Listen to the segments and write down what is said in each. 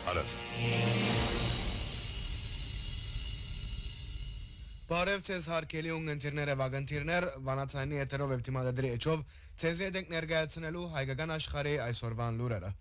Արաս Բարև ձեզ հարգելի ունգընտիրներ եւ ագընտիրներ, վանացանի եթերով եւ թիմադադրի էջով ցեզ հետ ենք ներկայացնելու հայկական աշխարհի այսօրվան լուրերը։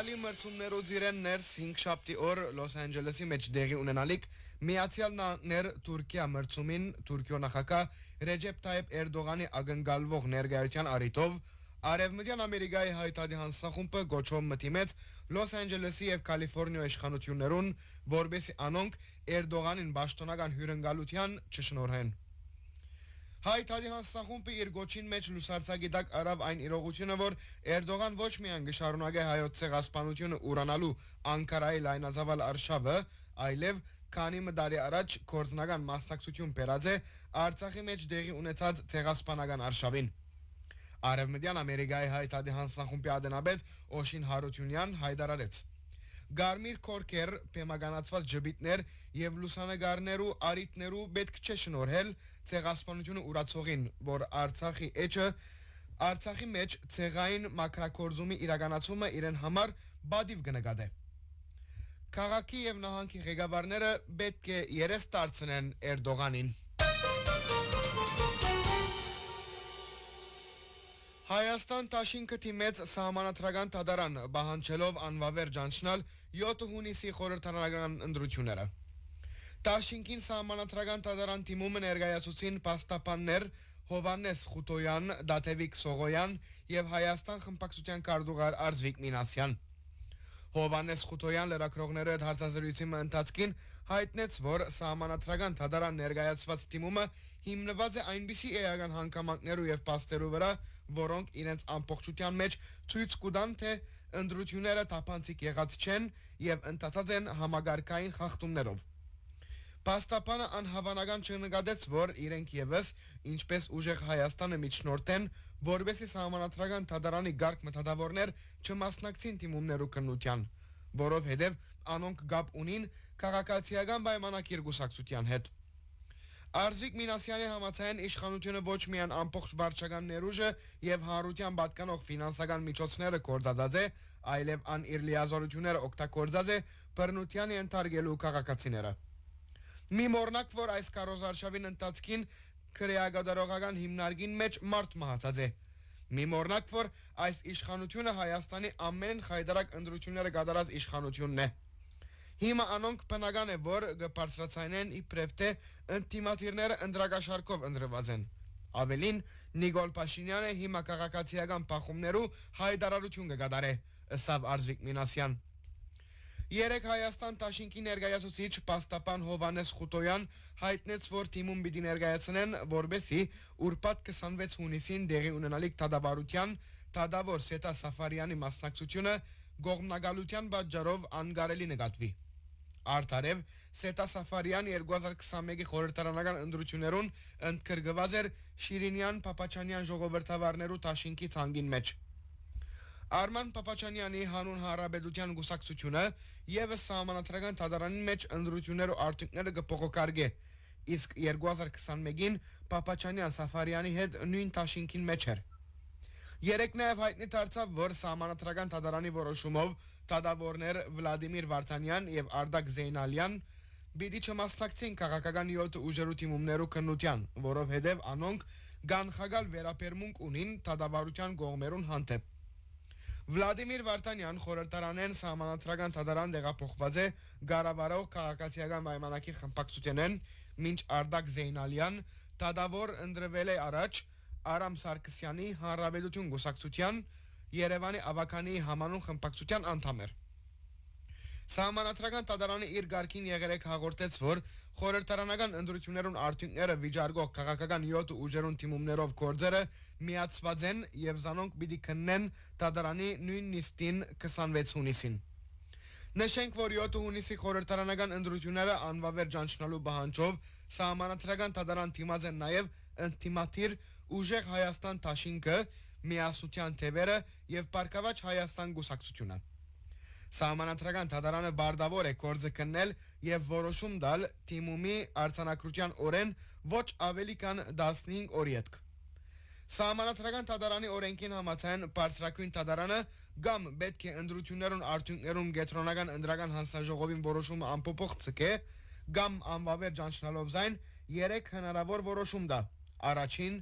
Մոնդիալի մրցումներուց իրեն ներս 5 շաբթի օր Լոս Անջելեսի մեջ դեղի ունենալիք Միացյալ Նահանգներ Թուրքիա մրցումին Թուրքիո նախագահ Ռեջեփ Թայիփ Էրդողանի ակնկալվող ներկայության առիթով Արևմտյան Ամերիկայի հայտարարի հանձնախումբը գոչով մտիմեց Լոս Անջելեսի եւ Կալիֆոռնիա իշխանություններուն, որբեսի անոնք Էրդողանին պաշտոնական հյուրընկալության չշնորհեն։ Հայտարարի հանձնախումբը իր գոչին մեջ լուսարձագիտակ արավ այն իրողությունը, որ Էրդողան ոչ միայն գշարունակե հայոց ցեղասպանությունը ուրանալու Անկարայի լայնածավալ արշավը, այլև քանի մդարի առաջ կորզնական մասնակցություն բերած է Արցախի մեջ դեղի ունեցած ցեղասպանական արշավին։ Արևմտյան Ամերիկայի հայտարարի հանձնախումբի ադենաբեդ Օշին Հարությունյան հայտարարեց. Գարմիր կորքեր, պեմագանացված ջբիտներ եւ լուսանգարներու արիտներու պետք չէ շնորհել ցեղասպանությունը ուրացողին, որ Արցախի մեջ ցեղային մակրակորձումի իրականացումը իրեն համար բադիվ կնկատե։ Քաղաքի եւ նահանգի ղեկավարները պետք է երես դարձնեն Էրդողանին։ Հայաստան Տաշինքը թիմեց սահմանադրական դատարան բահանջելով անվավեր ճանչնալ 7 հունիսի խորհրդարանական ընտրությունները։ Տաշինքին սահմանադրական դատարան թիմումը ներկայացուցին պաստապաններ Հովանես Խուտոյան, Դաթևիկ Սողոյան եւ Հայաստան խմբակցության քարտուղար Արզվիկ Մինասյան։ Հովանես Խուտոյան լրագրողների հետ հարցազրույցի ընթացքին հայտնեց, որ սահմանադրական դատարան ներկայացված թիմումը հիմնված է այնպիսի էական հանգամանքներու եւ փաստերու վրա, որոնք իրենց ամբողջության մեջ ցույց կտան, թե ընտրությունները թափանցիկ եղած չեն եւ ընթացած են համագարկային խախտումներով։ Պաստապանը անհավանական չնկատեց, որ իրենք եւս ինչպես ուժեղ Հայաստանը միջնորդեն, որբեսի սահմանադրական դատարանի գարկ մտադավորներ չմասնակցին թիմումներու քննության, որովհետեւ անոնք գապ ունին քաղաքացիական պայմանագիր գուսակցության հետ։ Արզվիկ Մինասյանի համաձայն իշխանությունը ոչ միայն ամբողջ վարչական ներուժը եւ հանրության պատկանող ֆինանսական միջոցները կորցած է, այլև ան իր լիազորությունները օգտագործած է բռնության ենթարկելու քաղաքացիները։ Մի մորնակ, որ այս կարոզարշավին ընթացքին քրեագադարողական հիմնարկին մեջ մարդ մահացած է։ Մի մորնակ, որ այս իշխանությունը Հայաստանի ամեն խայդարակ ընտրությունները կատարած իշխանությունն է։ Հիմա անոնք բնական է, որ կբարձրացնեն իբրև թե ինտիմատիրները ընդրակաշարքով ընտրված են։ Ավելին, Նիկոլ Փաշինյանը հիմա քաղաքացիական բախումներու հայտարարություն կկատարե, ըստ Արզվիկ Մինասյան։ Երեք Հայաստան Տաշինքի ներկայացուցիչ պաստապան Հովանես Խուտոյան հայտնեց, որ թիմում պիտի ներկայացնեն, որբեսի ուրբաթ 26 հունիսին դեղի ունենալիք դադարության դադավոր Սետա Սաֆարյանի մասնակցությունը գողմնագալության պատճառով անկարելի նկատվի։ Արդարև Սետա Սաֆարյան 2021-ի խորհրդարանական ընտրություններուն ընդգրկված էր Շիրինյան Փապաչանյան ժողովրդավարներու Տաշինքի ցանգին մեջ։ Արման Փապաչանյանի հանուն հանրապետության գուսակցությունը եւս սահմանադրական դատարանի մեջ ընտրություններու արդյունքները կփոխակարգե, իսկ 2021-ին Փապաչանյան Սաֆարյանի հետ նույն Տաշինքին մեջ էր։ Երեք նաև հայտնի դարձավ, որ սահմանադրական դատարանի որոշումով դատավորներ Վլադիմիր Վարդանյան եւ Արդակ Զեյնալյան պիտի չմասնակցեն քաղաքական 7 ուժերու թիմումներու քննության, որովհետեւ անոնք կանխագալ վերաբերմունք ունին դատավարության կողմերուն հանդեպ։ Վլադիմիր Վարդանյան խորհրդարանեն սահմանադրական դատարան տեղափոխված է Գարավարող քաղաքացիական պայմանագիր խմբակցութենեն, մինչ Արդակ Զեյնալյան դատավոր ընտրվել է առաջ Արամ Սարգսյանի հանրապետություն գուսակցության Երևանի ավականի համանուն խմբակցության անդամ էր։ Սահմանադրական դատարանը իր գարկին եղերեք հաղորդեց, որ խորհրդարանական ընտրություններուն արդյունքները վիճարկող քաղաքական 7 ուժերուն թիմումներով գործերը միացված են եւ զանոնք պիտի քննեն դատարանի նույն նիստին 26 հունիսին։ Նշենք, որ 7 հունիսի խորհրդարանական ընտրությունները անվավեր ճանչնալու պահանջով սահմանադրական դատարան դիմաց են նաև ընդդիմադիր ուժեղ Հայաստան Դաշինքը, Միասնության թևերը եւ Պարկավաճ Հայաստան գուսակցությունը։ Սահմանադրական դատարանը բարդավոր է գործը քննել եւ որոշում տալ թիմումի արձանագրության օրեն ոչ ավելի քան 15 օրի հետք։ Սահմանադրական դատարանի օրենքին համաձայն բարձրագույն դատարանը կամ պետք է ընտրություններուն արդյունքներուն կենտրոնական ընդրական հանձնաժողովին որոշումը անփոփոխ ցկե կամ անվավեր ճանչնալով զայն 3 հնարավոր որոշում դա։ Առաջին,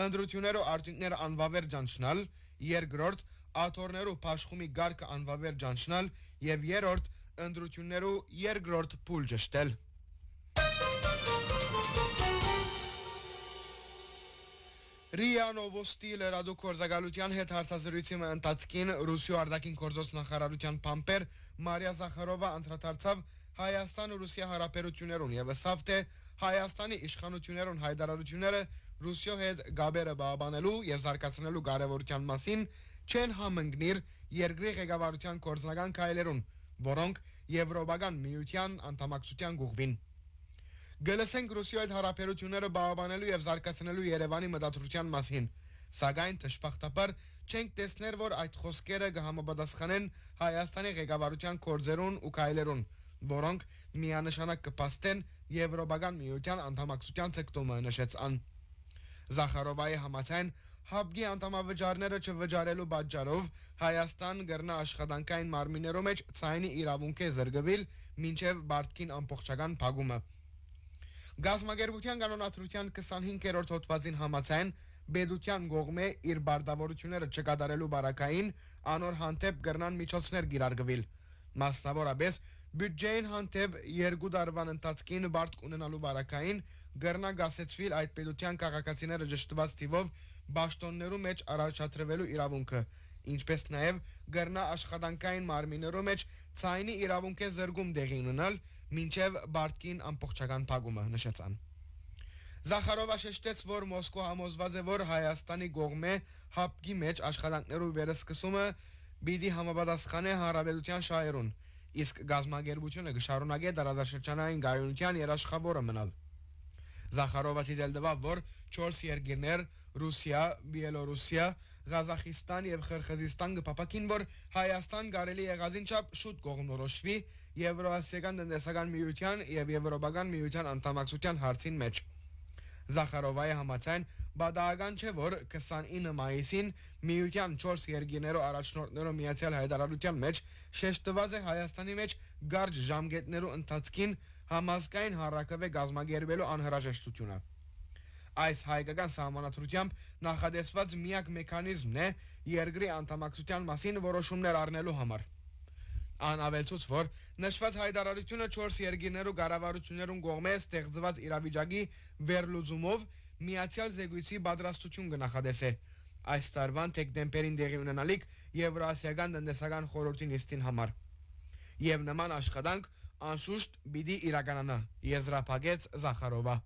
ընտրություններու արդյունքները անվավեր ճանչնալ, երկրորդ, աթոռներու փաշխումի գարկը անվավեր ճանչնալ եւ երրորդ, ընտրություններու երկրորդ փուլ ճշտել։ Ռիա Նովոստի լրատվամիջոցի հետ հարցազրույցի ընթացքին Ռուսիո արտաքին գործոս նախարարության փամփեր Մարիա Զախարովա անդրադարձավ Հայաստան-Ռուսիա հարաբերություններուն եւ ասավ թե Հայաստանի իշխանություններուն հայտարարությունները Ռուսիո հետ գաբերը բավանելու եւ զարգացնելու կարեւորության մասին չեն համընկնիր երկրի ղեկավարության կորձնական քայլերուն, որոնք Եվրոպական միության անդամակցության գուղվին։ Գլսենք Ռուսիո հետ հարաբերությունները բավանելու եւ զարգացնելու Երևանի մտադրության մասին, սակայն դժբախտաբար չենք տեսներ, որ այդ խոսքերը կհամապատասխանեն Հայաստանի ղեկավարության կորձերուն ու քայլերուն, որոնք միանշանակ կփաստեն Եվրոպական միության անդամակցության ցկտումը նշեց ան։ Զախարովայի համաձայն հապգի անդամավճարները չվճարելու պատճառով Հայաստան կրնա աշխատանքային մարմիններու մեջ ցայնի իրավունք է զրկվել մինչև Բարտկին ամբողջական փակումը։ Գազագերբության կանոնադրության 25-րդ հոդվածին համաձայն Բեդության կողմէ իր բարդավորությունները չկատարելու բարակային անոր հանդեպ կրնան միջոցներ գիրարգվել։ Մասնավորապես բյուջեին հանդեպ 2 տարվան ընթացքին բարդ ունենալու բարակային կրնա գասեցվել այդ պետության քաղաքացիները ճշտված թիվով բաշտոններու մեջ առաջադրվելու իրավունքը, ինչպես նաև կրնա աշխատանքային մարմիններու մեջ ցայնի իրավունք է զրկում տեղի ունենալ մինչև Բարտկին ամբողջական փակումը նշեց ան։ Զախարովա շեշտեց, որ Մոսկվա համոզված է, որ Հայաստանի կողմէ հապկի մեջ աշխատանքներու վերսկսումը պիտի համապատասխանե հանրապետության շահերուն, իսկ գազագերբությունը կշարունակե տարածաշրջանային գայունության երաշխավորը մնալ։ Զախարովա դիտելով, որ 4 երկիրներ Ռուսիա, Բելորուսիա, Ղազախստան եւ Խրղիզստան կփապակին, որ Հայաստան կարելի եղածին չափ շուտ կողմնորոշվի Եվրոասիական տնտեսական միության եւ Եվրոպական միության անդամակցության հարցին մեջ։ Զախարովայի համաձայն բադական չէ, որ 29 մայիսին միության 4 երկիրներու առաջնորդներու միացյալ հայտարարության մեջ շեշտված է Հայաստանի մեջ գարջ ժամկետներու ընթացքին համազգային հարակավե գազագերբելու անհրաժեշտությունը։ Այս հայկական սահմանադրությամբ նախադեсված միակ մեխանիզմն է երկրի անդամակցության մասին որոշումներ առնելու համար։ Ան ավելցուց, որ նշված հայտարարությունը 4 երկիրներու կառավարություններուն կողմէ ստեղծված իրավիճակի վերլուծումով միացյալ զեկույցի պատրաստություն կնախադեսե։ Այս տարվան դեկտեմբերին տեղի ունենալիք Եվրասիական տնտեսական խորհրդի նիստին համար։ Եվ նման աշխատանք անշուշտ պիտի իրականանա, եզրափակեց Զախարովա։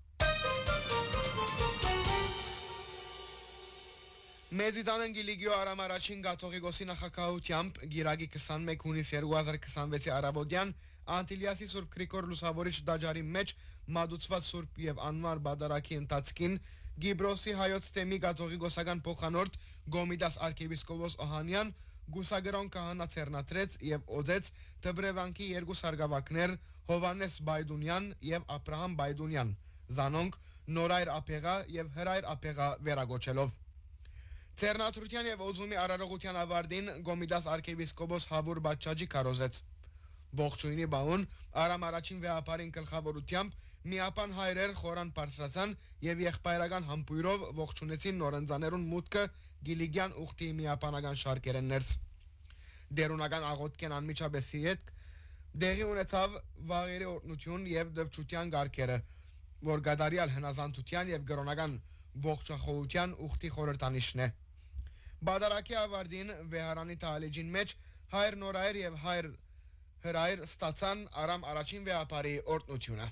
Մեծիտանն գիլիգիո արամարաչին գաթողիկոսի նախակահությամբ գիրագի 21 հունիս 2026-ի արաբոդյան Անտիլիասի Սուրբ Գրիգոր Լուսավորիչ դաջարի մեջ մատուցված Սուրբ եւ անմար բադարակի ընթացքին Գիբրոսի հայոց թեմի գաթողիկոսական փոխանորդ Գոմիդաս arczepiskopos Օհանյան գուսագրոն քահանա ցերնատրեց եւ օձեց Տբրևանքի երկու սարգավակներ Հովանես Բայդունյան եւ Աբրահամ Բայդունյան, զանոնք Նորայր Ափեղա եւ Հրայր Ափեղա վերագոչելով։ Ցերնատրության եւ օզումի արարողության ավարտին Գոմիդաս arczepiskopos Հավուր Բաչաջի կարոզեց։ Ողջույնի բաուն Արամ առաջին վեհապարին գլխավորությամբ միապան հայրեր խորան բարձրացան եւ եղբայրական համբույրով ողջունեցին նորընձաներուն մուտքը Գիլիգյան ուխտի միապանական շարքերեն ներս։ Դերունական աղոթքեն անմիջապես հետ դեղի ունեցավ վաղերի օրհնություն եւ դվչության գարկերը, որ գադարյալ հնազանդության եւ գրոնական ողջախոհության ուխտի խորհրդանիշն է։ Բադարակի ավարտին վեհարանի տալիջին մեջ հայր Նորայր եւ հայր Հրայր ստացան Արամ առաջին վեհապարի օրհնությունը։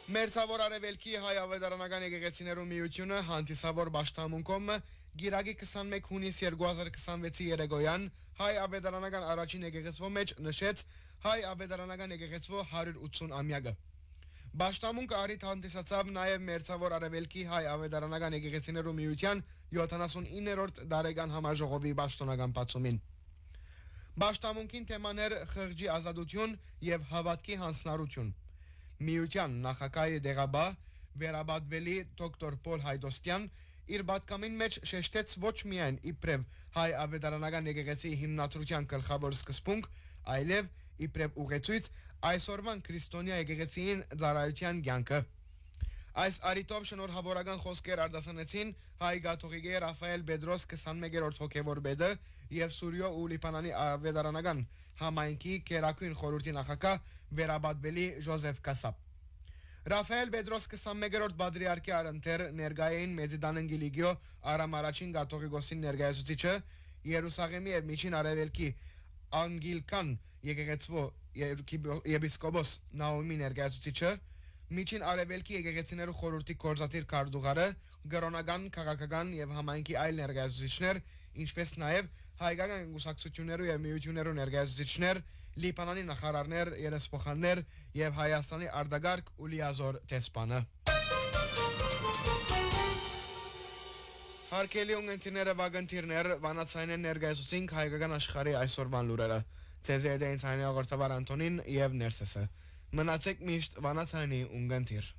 Մերձավոր արևելքի հայ ավետարանական եկեղեցիներու միությունը հանդիսավոր պաշտամունքում Գիրագի 21 հունիս 2026-ի երեգոյան հայ ավետարանական առաջին եկեղեցվո մեջ նշեց հայ ավետարանական եկեղեցվո 180-ամյակը։ Բաշտամունքը առիթ հանդիսացավ նաև Մերձավոր Արևելքի հայ ավետարանական եկեղեցիներու միության 79-րդ դարեգան համաժողովի պաշտոնական բացումին։ Բաշտամունքին թեմաներ խղճի ազատություն եւ հավատքի հանձնարարություն։ Միության նախագահի դեղաբա վերաբադվելի դոկտոր Պոլ Հայդոստյան իր պատկամին մեջ շեշտեց ոչ միայն իբրև հայ ավետարանական եկեղեցի հիմնադրության գլխավոր սկզբունք, այլև իբրև ուղեցույց այսօրվան քրիստոնյա եկեղեցիին ծառայության կյանքը։ Այս արիտով շնորհավորական խոսքեր արտասանեցին հայ կաթողիկե Ռաֆայել Պետրոս 21-րդ հոգևոր պետը եւ Սուրյո ու Լիբանանի ավետարանական համայնքի քերակույն խորհրդի նախագահ վերաբադվելի Ժոզեֆ Կասապ։ Ռաֆայել Պետրոս 21-րդ պատրիարքի առընթեր ներկայային Մեծիդան Գիլիգիո Արամ առաջին կաթողիկոսին ներկայացուցիչը Երուսաղեմի եւ Միջին Արևելքի անգլիկան եկեղեցվո եպիսկոպոս Նաոմի ներկայացուցիչը Միջին Արևելքի եկեղեցիներու խորհրդի կորզատիր քարտուղարը գրոնական, քաղաքական եւ համայնքի այլ ներկայացուցիչներ, ինչպես նաեւ հայկական գուսակցություններու եւ միություններու ներկայացուցիչներ, Լիբանանի նախարարներ, երեսփոխաններ եւ Հայաստանի արտագարկ Ուլիազոր դեսպանը։ Հարկելի ունգընտիները վագընտիրներ վանացայինեն ներկայացուցինք հայկական աշխարհի այսօրվան լուրերը։ Ցեզի դեն ցայնի աղորդավար Անտոնին եւ Ներսեսը։ Մնացեք միշտ վանացայինի ունգընտիր։